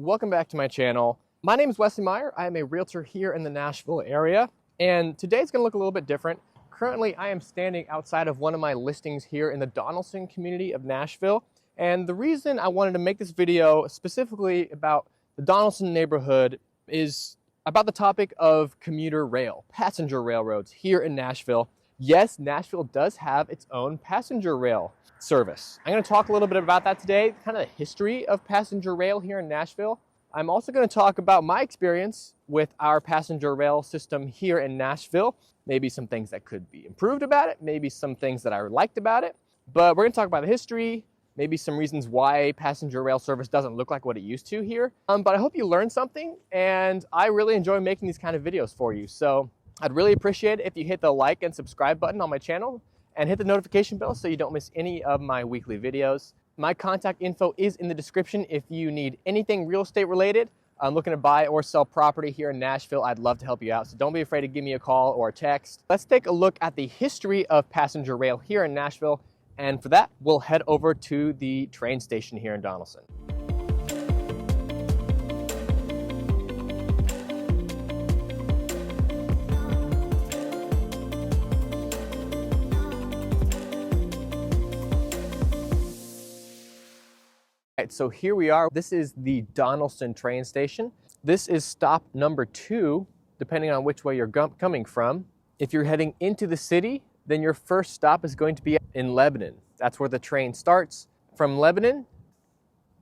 welcome back to my channel. My name is Wesley Meyer. I am a realtor here in the Nashville area, and today's gonna look a little bit different. Currently, I am standing outside of one of my listings here in the Donelson community of Nashville, and the reason I wanted to make this video specifically about the Donelson neighborhood is about the topic of commuter rail, passenger railroads here in Nashville. Yes, Nashville does have its own passenger rail service. I'm going to talk a little bit about that today, kind of the history of passenger rail here in Nashville. I'm also going to talk about my experience with our passenger rail system here in Nashville, maybe some things that could be improved about it, maybe some things that I liked about it. But we're going to talk about the history, maybe some reasons why passenger rail service doesn't look like what it used to here. But I hope you learned something, and I really enjoy making these kind of videos for you. So I'd really appreciate it if you hit the like and subscribe button on my channel and hit the notification bell so you don't miss any of my weekly videos. My contact info is in the description if you need anything real estate related. I'm looking to buy or sell property here in Nashville. I'd love to help you out, so don't be afraid to give me a call or a text. Let's take a look at the history of passenger rail here in Nashville, and for that, we'll head over to the train station here in Donelson. So here we are. This is the Donelson train station. This is stop number 2, depending on which way you're coming from. If you're heading into the city, then your first stop is going to be in Lebanon. That's where the train starts. From Lebanon,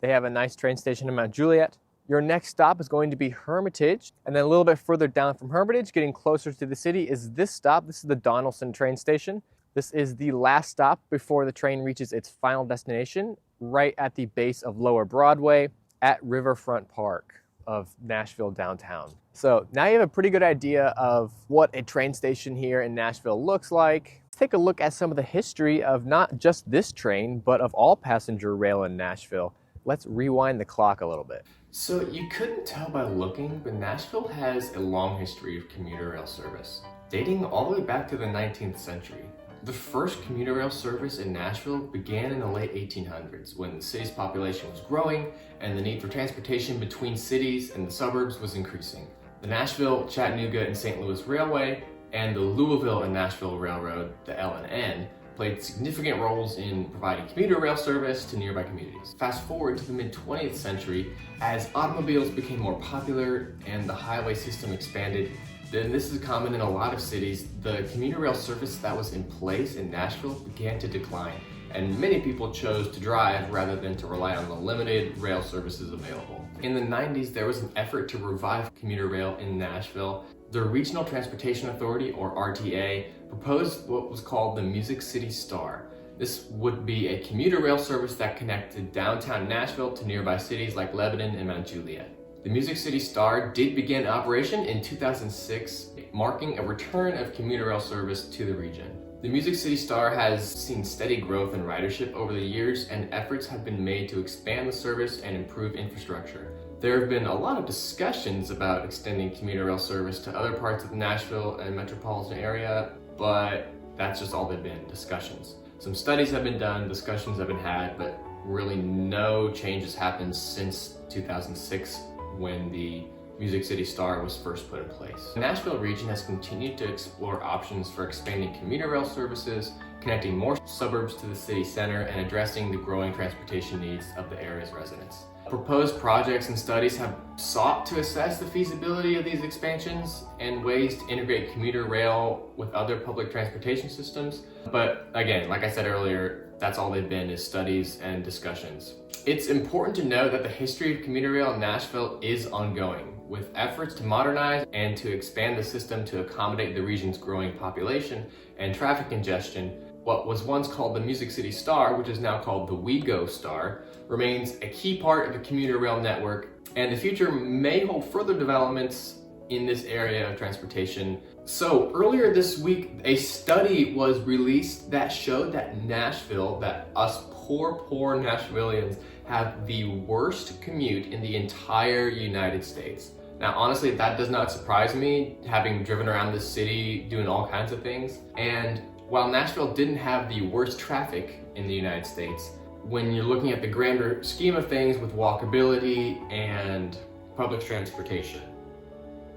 they have a nice train station in Mount Juliet. Your next stop is going to be Hermitage. And then a little bit further down from Hermitage, getting closer to the city, is this stop. This is the Donelson train station. This is the last stop before the train reaches its final destination, right at the base of Lower Broadway at Riverfront Park of Nashville downtown. So now you have a pretty good idea of what a train station here in Nashville looks like. Let's take a look at some of the history of not just this train, but of all passenger rail in Nashville. Let's rewind the clock a little bit. So you couldn't tell by looking, but Nashville has a long history of commuter rail service, dating all the way back to the 19th century. The first commuter rail service in Nashville began in the late 1800s when the city's population was growing and the need for transportation between cities and the suburbs was increasing. The Nashville, Chattanooga, and St. Louis Railway and the Louisville and Nashville Railroad, the L&N, played significant roles in providing commuter rail service to nearby communities. Fast forward to the mid-20th century, as automobiles became more popular and the highway system expanded, then this is common in a lot of cities, the commuter rail service that was in place in Nashville began to decline, and many people chose to drive rather than to rely on the limited rail services available. In the 90s, there was an effort to revive commuter rail in Nashville. The Regional Transportation Authority, or RTA, proposed what was called the Music City Star. This would be a commuter rail service that connected downtown Nashville to nearby cities like Lebanon and Mount Juliet. The Music City Star did begin operation in 2006, marking a return of commuter rail service to the region. The Music City Star has seen steady growth in ridership over the years, and efforts have been made to expand the service and improve infrastructure. There have been a lot of discussions about extending commuter rail service to other parts of the Nashville and metropolitan area, but that's just all they've been, discussions. Some studies have been done, discussions have been had, but really no changes happened since 2006. When the Music City Star was first put in place. The Nashville region has continued to explore options for expanding commuter rail services, connecting more suburbs to the city center, and addressing the growing transportation needs of the area's residents. Proposed projects and studies have sought to assess the feasibility of these expansions and ways to integrate commuter rail with other public transportation systems. But again, like I said earlier, that's all they've been, is studies and discussions. It's important to know that the history of commuter rail in Nashville is ongoing, with efforts to modernize and to expand the system to accommodate the region's growing population and traffic congestion. What was once called the Music City Star, which is now called the WeGo Star, remains a key part of the commuter rail network, and the future may hold further developments in this area of transportation. So earlier this week, a study was released that showed that Nashville, that us poor Nashvillians, have the worst commute in the entire United States. Now, honestly, that does not surprise me, having driven around this city doing all kinds of things. And while Nashville didn't have the worst traffic in the United States, when you're looking at the grander scheme of things with walkability and public transportation.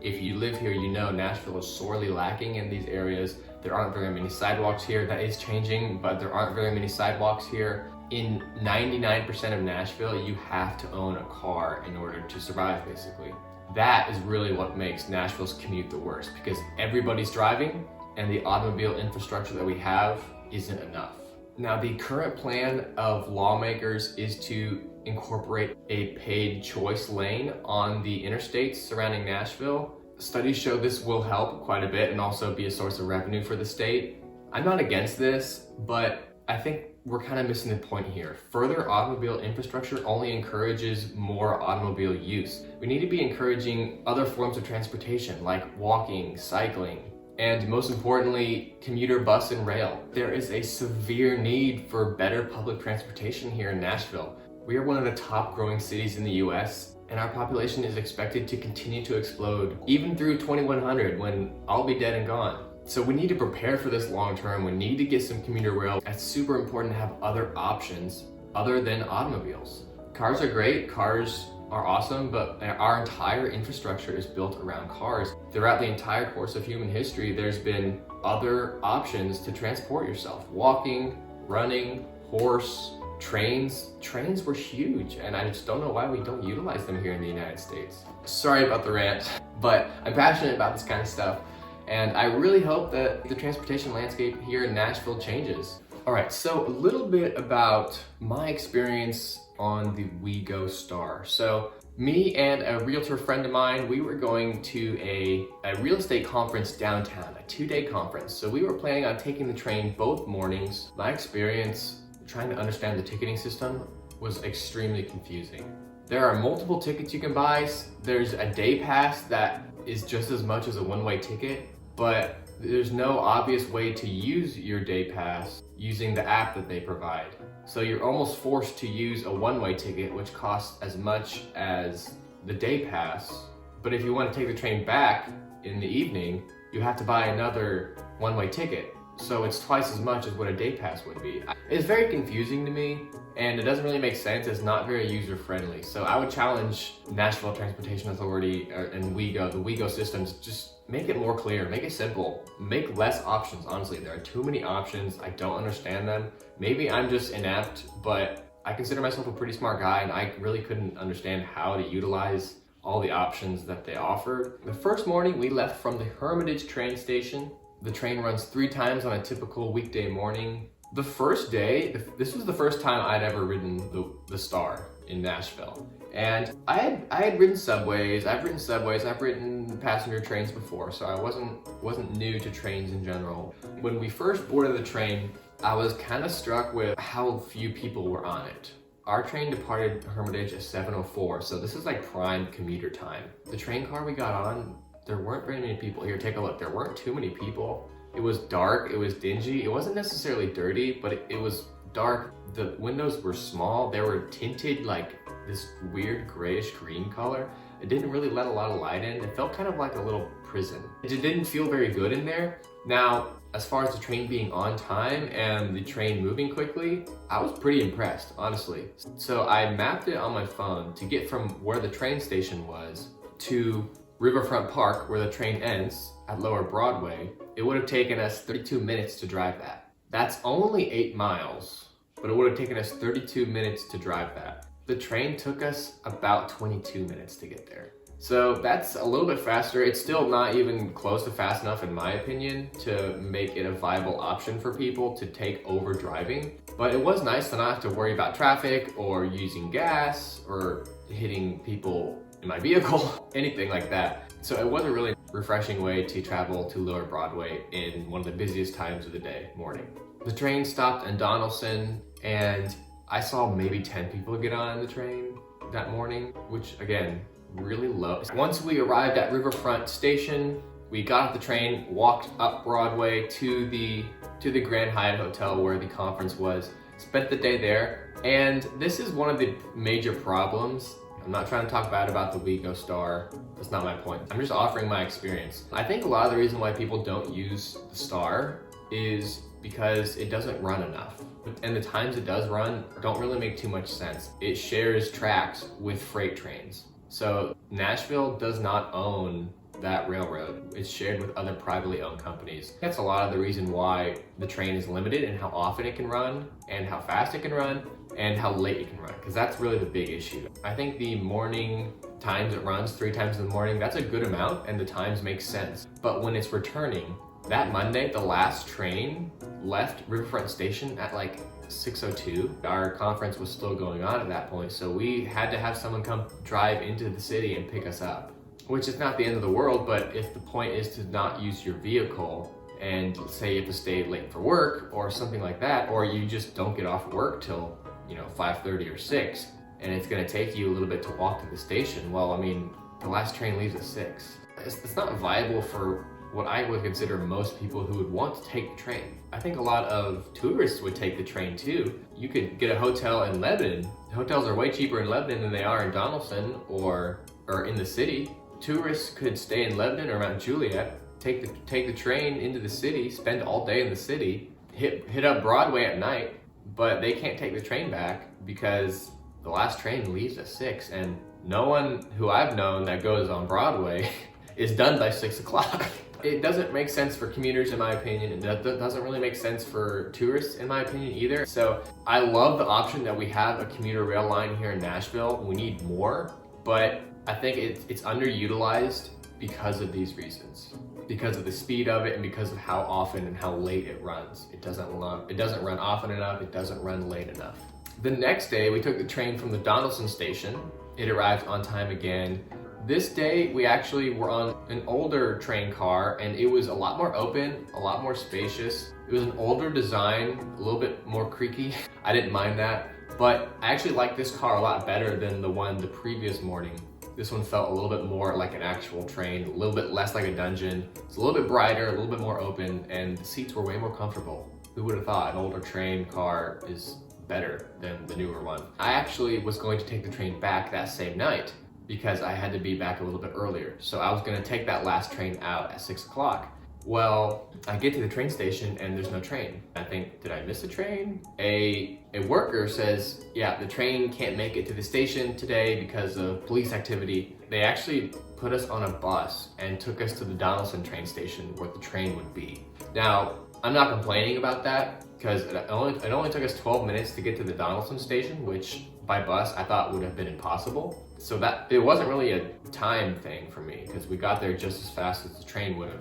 If you live here, you know Nashville is sorely lacking in these areas. There aren't very many sidewalks here. That is changing, but there aren't very many sidewalks here. In 99% of Nashville, you have to own a car in order to survive, basically. That is really what makes Nashville's commute the worst, because everybody's driving and the automobile infrastructure that we have isn't enough. Now, the current plan of lawmakers is to incorporate a paid choice lane on the interstates surrounding Nashville. Studies show this will help quite a bit and also be a source of revenue for the state. I'm not against this, but I think we're kind of missing the point here. Further automobile infrastructure only encourages more automobile use. We need to be encouraging other forms of transportation like walking, cycling, and most importantly, commuter bus and rail. There is a severe need for better public transportation here in Nashville. We are one of the top growing cities in the US, and our population is expected to continue to explode even through 2100 when I'll be dead and gone. So we need to prepare for this long term. We need to get some commuter rail. It's super important to have other options other than automobiles. Cars are great, cars are awesome, but our entire infrastructure is built around cars. Throughout the entire course of human history, there's been other options to transport yourself. Walking, running, horse, trains. Trains were huge, and I just don't know why we don't utilize them here in the United States. Sorry about the rant, but I'm passionate about this kind of stuff, and I really hope that the transportation landscape here in Nashville changes. All right, so a little bit about my experience on the WeGo Star. So me and a realtor friend of mine, we were going to a real estate conference downtown, a 2-day conference. So we were planning on taking the train both mornings. My experience trying to understand the ticketing system was extremely confusing. There are multiple tickets you can buy. There's a day pass that is just as much as a one-way ticket, but there's no obvious way to use your day pass using the app that they provide. So you're almost forced to use a one-way ticket, which costs as much as the day pass. But if you want to take the train back in the evening, you have to buy another one-way ticket. So it's twice as much as what a day pass would be. It's very confusing to me, and it doesn't really make sense. It's not very user-friendly. So I would challenge Nashville Transportation Authority and WeGo, the WeGo systems, just make it more clear, make it simple, make less options. Honestly, there are too many options. I don't understand them. Maybe I'm just inept, but I consider myself a pretty smart guy, and I really couldn't understand how to utilize all the options that they offered. The first morning we left from the Hermitage train station. The train runs 3 times on a typical weekday morning. The first day, this was the first time I'd ever ridden the Star in Nashville. And I had ridden subways, I've ridden passenger trains before, so I wasn't new to trains in general. When we first boarded the train, I was kind of struck with how few people were on it. Our train departed Hermitage at 7:04, so this is like prime commuter time. The train car we got on, there weren't very many people. Here, take a look. There weren't too many people. It was dark, it was dingy. It wasn't necessarily dirty, but it was dark. The windows were small. They were tinted like this weird grayish green color. It didn't really let a lot of light in. It felt kind of like a little prison. It didn't feel very good in there. Now, as far as the train being on time and the train moving quickly, I was pretty impressed, honestly. So I mapped it on my phone to get from where the train station was to Riverfront Park, where the train ends at Lower Broadway. It would have taken us 32 minutes to drive that. That's only 8 miles, but it would have taken us 32 minutes to drive that. The train took us about 22 minutes to get there. So that's a little bit faster. It's still not even close to fast enough, in my opinion, to make it a viable option for people to take over driving. But it was nice to not have to worry about traffic or using gas or hitting people in my vehicle, anything like that. So it was a really refreshing way to travel to Lower Broadway in one of the busiest times of the day, morning. The train stopped in Donelson, and I saw maybe 10 people get on the train that morning, which again, really low. Once we arrived at Riverfront Station, we got off the train, walked up Broadway to the Grand Hyatt Hotel where the conference was, spent the day there. And this is one of the major problems. I'm not trying to talk bad about the WeGo Star. That's not my point. I'm just offering my experience. I think a lot of the reason why people don't use the Star is because it doesn't run enough. And the times it does run don't really make too much sense. It shares tracks with freight trains. So Nashville does not own that railroad. It's shared with other privately owned companies. That's a lot of the reason why the train is limited and how often it can run and how fast it can run and how late it can run, because that's really the big issue. I think the morning times it runs 3 times in the morning, that's a good amount and the times make sense. But when it's returning, that Monday, the last train left Riverfront Station at like 6:02. Our conference was still going on at that point, so we had to have someone come drive into the city and pick us up. Which is not the end of the world, but if the point is to not use your vehicle and say you have to stay late for work or something like that, or you just don't get off work till 5:30 or 6, and it's gonna take you a little bit to walk to the station, well, I mean, the last train leaves at 6. It's not viable for what I would consider most people who would want to take the train. I think a lot of tourists would take the train too. You could get a hotel in Lebanon. Hotels are way cheaper in Lebanon than they are in Donelson or in the city. Tourists could stay in Lebanon or Mount Juliet, take the train into the city, spend all day in the city, hit up Broadway at night, but they can't take the train back because the last train leaves at 6, and no one who I've known that goes on Broadway is done by 6 o'clock. It doesn't make sense for commuters, in my opinion. It doesn't really make sense for tourists, in my opinion, either. So I love the option that we have a commuter rail line here in Nashville. We need more, but I think it's underutilized because of these reasons. Because of the speed of it and because of how often and how late it runs. It doesn't run often enough, it doesn't run late enough. The next day, we took the train from the Donelson station. It arrived on time again. This day, we actually were on an older train car, and it was a lot more open, a lot more spacious. It was an older design, a little bit more creaky. I didn't mind that, but I actually liked this car a lot better than the one the previous morning. This one felt a little bit more like an actual train, a little bit less like a dungeon. It's a little bit brighter, a little bit more open, and the seats were way more comfortable. Who would have thought an older train car is better than the newer one? I actually was going to take the train back that same night because I had to be back a little bit earlier. So I was gonna take that last train out at 6 o'clock. Well, I get to the train station and there's no train. I think, did I miss a train? A worker says, yeah, the train can't make it to the station today because of police activity. They actually put us on a bus and took us to the Donelson train station where the train would be. Now, I'm not complaining about that because it only took us 12 minutes to get to the Donelson station, which by bus I thought would have been impossible. So that it wasn't really a time thing for me because we got there just as fast as the train would have.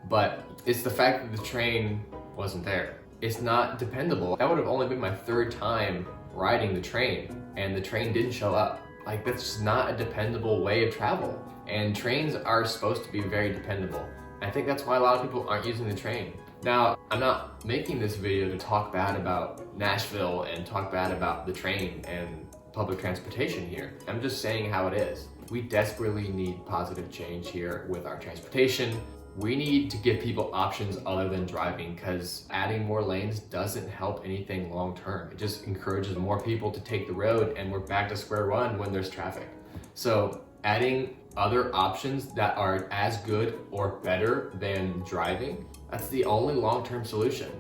But it's the fact that the train wasn't there. It's not dependable. That would have only been my 3rd time riding the train, and the train didn't show up. Like, that's just not a dependable way of travel. And trains are supposed to be very dependable. I think that's why a lot of people aren't using the train. Now, I'm not making this video to talk bad about Nashville and talk bad about the train and public transportation here. I'm just saying how it is. We desperately need positive change here with our transportation. We need to give people options other than driving, because adding more lanes doesn't help anything long term. It just encourages more people to take the road, and we're back to square one when there's traffic. So adding other options that are as good or better than driving, that's the only long-term solution.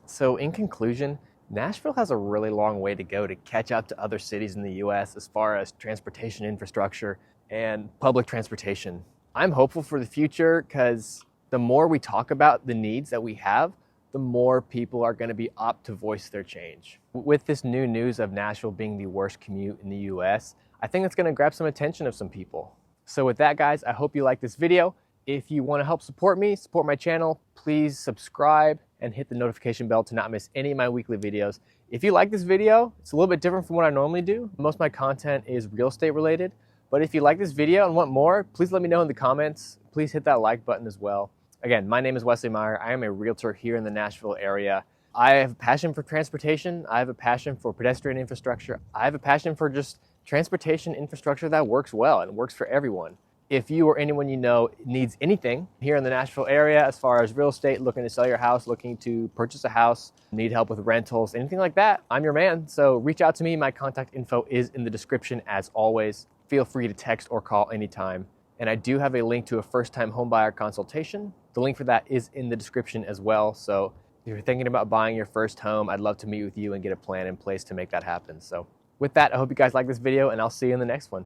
So in conclusion, Nashville has a really long way to go to catch up to other cities in the US as far as transportation infrastructure and public transportation. I'm hopeful for the future because the more we talk about the needs that we have, the more people are going to be apt to voice their change. With this new news of Nashville being the worst commute in the US, I think it's going to grab some attention of some people. So with that, guys, I hope you like this video. If you want to help support me, support my channel, please subscribe and hit the notification bell to not miss any of my weekly videos. If you like this video, it's a little bit different from what I normally do. Most of my content is real estate related. But if you like this video and want more, please let me know in the comments. Please hit that like button as well. Again, my name is Wesley Meyer. I am a realtor here in the Nashville area. I have a passion for transportation. I have a passion for pedestrian infrastructure. I have a passion for just transportation infrastructure that works well and works for everyone. If you or anyone you know needs anything here in the Nashville area as far as real estate, looking to sell your house, looking to purchase a house, need help with rentals, anything like that, I'm your man. So reach out to me. My contact info is in the description as always. Feel free to text or call anytime. And I do have a link to a first-time homebuyer consultation The link for that is in the description as well. So if you're thinking about buying your first home, I'd love to meet with you and get a plan in place to make that happen. So with that, I hope you guys like this video, and I'll see you in the next one.